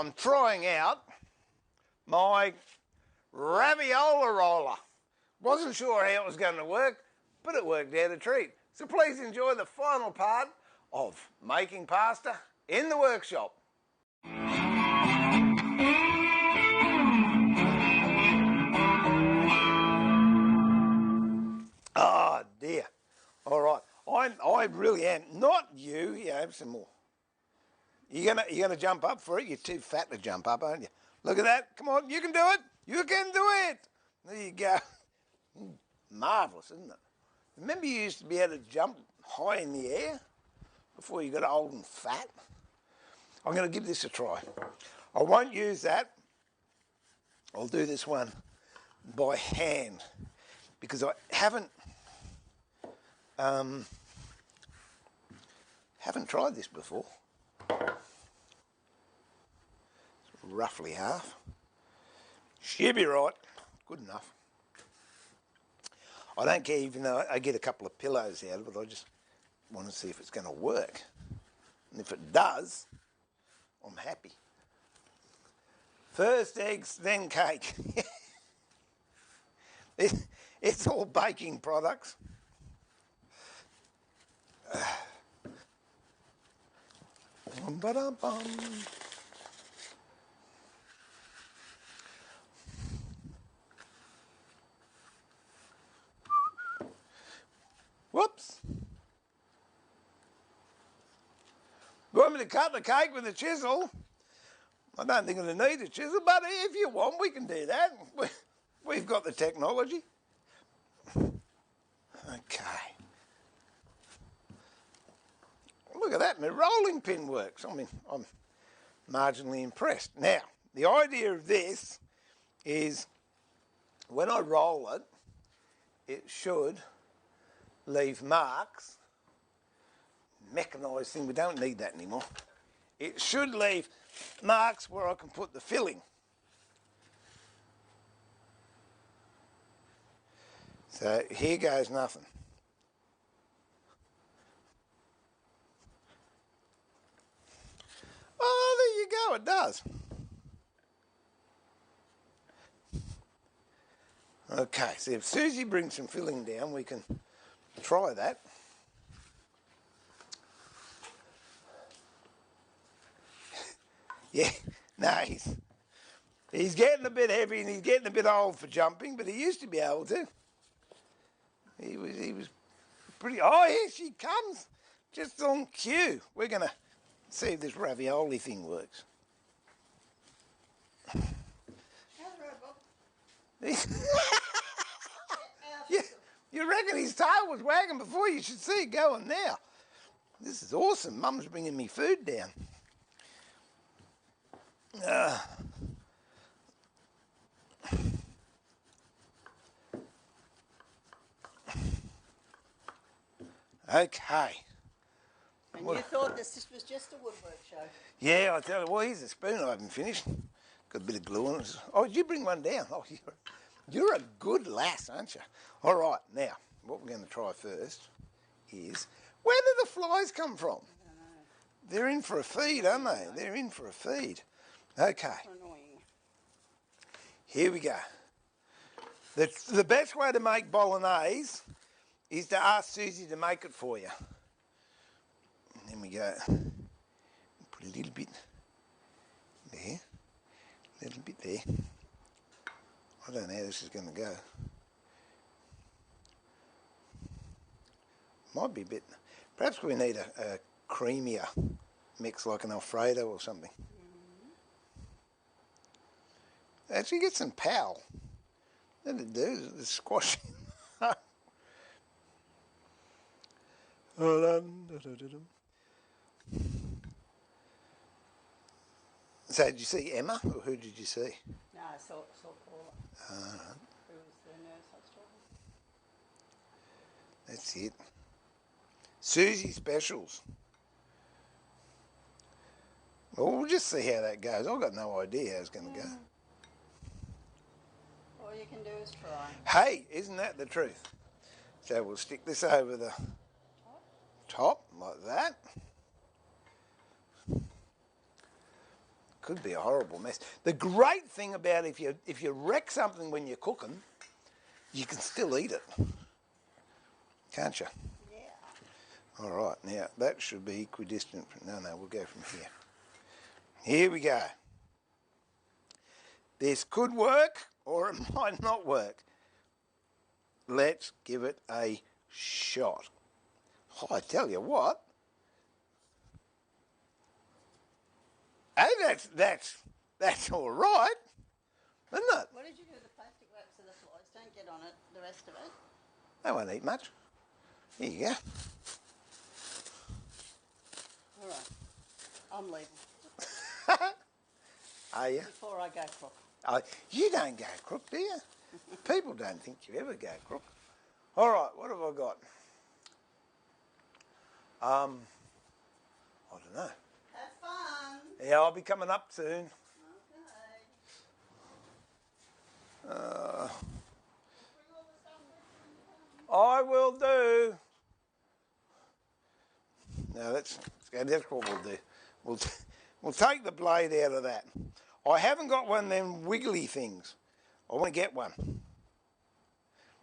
I'm trying out my ravioli roller. Wasn't sure how it was going to work, but it worked out a treat. So please enjoy the final part of making pasta in the workshop. Oh dear. All right. I really am. Not you. You have some more. You're gonna jump up for it. You're too fat to jump up, aren't you? Look at that. Come on, you can do it. You can do it. There you go. Marvellous, isn't it? Remember you used to be able to jump high in the air before you got old and fat? I'm going to give this a try. I won't use that. I'll do this one by hand because I haven't tried this before. It's roughly half. She'll be right. Good enough. I don't care even though I get a couple of pillows out of it. I just want to see if it's going to work. And if it does, I'm happy. First eggs, then cake. It's all baking products. Ba-dum-bum. Whoops. You want me to cut the cake with a chisel? I don't think it'll need a chisel, but if you want, we can do that. We've got the technology. Okay. Look at that, my rolling pin works. I mean, I'm marginally impressed. Now, the idea of this is when I roll it, it should leave marks. Mechanised thing, we don't need that anymore. It should leave marks where I can put the filling. So here goes nothing. Oh, there you go, it does. Okay, so if Susie brings some filling down, we can try that. Yeah, no, he's getting a bit heavy and he's getting a bit old for jumping, but he used to be able to. He was pretty. Oh, here she comes, just on cue. We're gonna see if this ravioli thing works. Yeah, you reckon his tail was wagging before? You should see it going now. This is awesome. Mum's bringing me food down. Okay. And you thought this was just a woodwork show? Yeah, I tell you, well, here's a spoon I haven't finished. Got a bit of glue on it. Oh, did you bring one down? Oh, you're a good lass, aren't you? All right, now, what we're going to try first is, where do the flies come from? I don't know. They're in for a feed, aren't they? They're in for a feed. Okay. Here we go. The best way to make bolognese is to ask Susie to make it for you. And then we go, put a little bit there, a little bit there. I don't know how this is going to go. Might be a bit, perhaps we need a creamier mix like an Alfredo or something. Actually get some pal. That'll do, the squash. So did you see Emma, or who did you see? No, I saw Paula. Who was the nurse hospital? That's it. Susie Specials. Well, we'll just see how that goes. I've got no idea how it's going to go. All you can do is try. Hey, isn't that the truth? So we'll stick this over the top like that. could be a horrible mess. The great thing about if you wreck something when you're cooking, you can still eat it, can't you? Yeah. All right, now that should be equidistant. No, we'll go from here. Here we go. This could work or it might not work. Let's give it a shot. Oh, I tell you what. Hey, that's all right, isn't it? What did you do with the plastic wraps of the slides? Don't get on it, the rest of it. They won't eat much. Here you go. All right. I'm leaving. Are you? Before I go crook. Oh, you don't go crook, do you? People don't think you ever go crook. All right, what have I got? I don't know. Have fun. Yeah, I'll be coming up soon. Okay. I will do. No, that's what we'll do. We'll take the blade out of that. I haven't got one of them wiggly things. I want to get one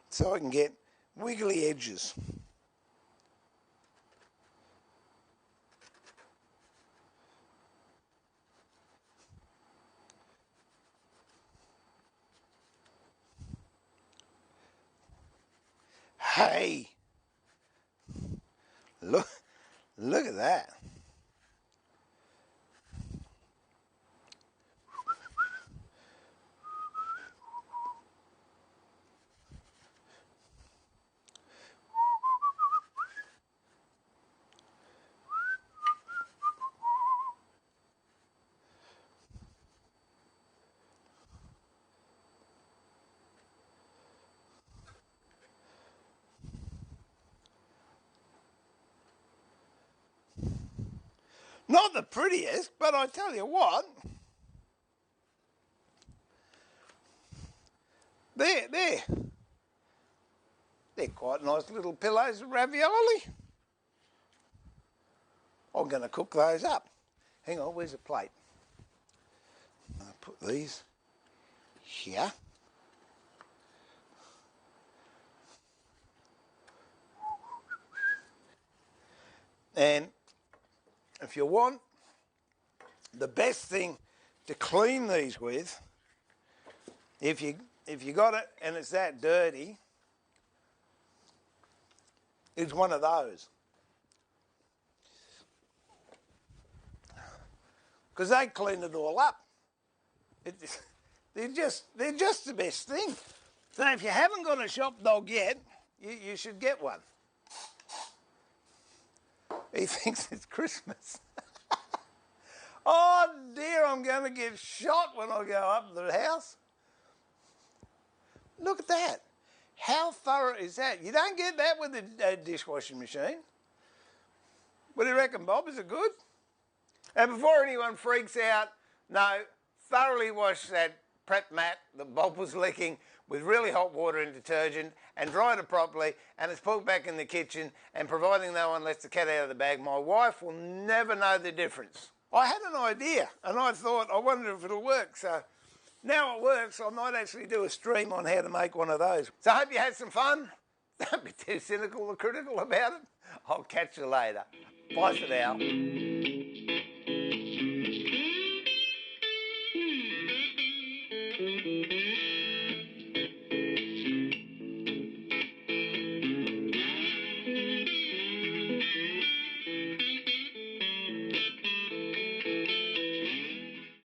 so I can get wiggly edges. Hey, look at that. Not the prettiest, but I tell you what, they're quite nice little pillows of ravioli. I'm going to cook those up. Hang on, where's the plate? I'll put these here. And if you want, the best thing to clean these with, if you got it and it's that dirty, is one of those. Because they clean it all up. They're just the best thing. So if you haven't got a shop dog yet, you should get one. He thinks it's Christmas. Oh dear, I'm going to get shot when I go up to the house. Look at that. How thorough is that? You don't get that with a dishwashing machine. What do you reckon, Bob? Is it good? And before anyone freaks out, no, thoroughly wash that prep mat that Bob was licking with really hot water and detergent and dried it properly, and it's put back in the kitchen, and providing no one lets the cat out of the bag, my wife will never know the difference. I had an idea and I thought, I wonder if it'll work. So now it works, I might actually do a stream on how to make one of those. So I hope you had some fun. Don't be too cynical or critical about it. I'll catch you later. Bye for now.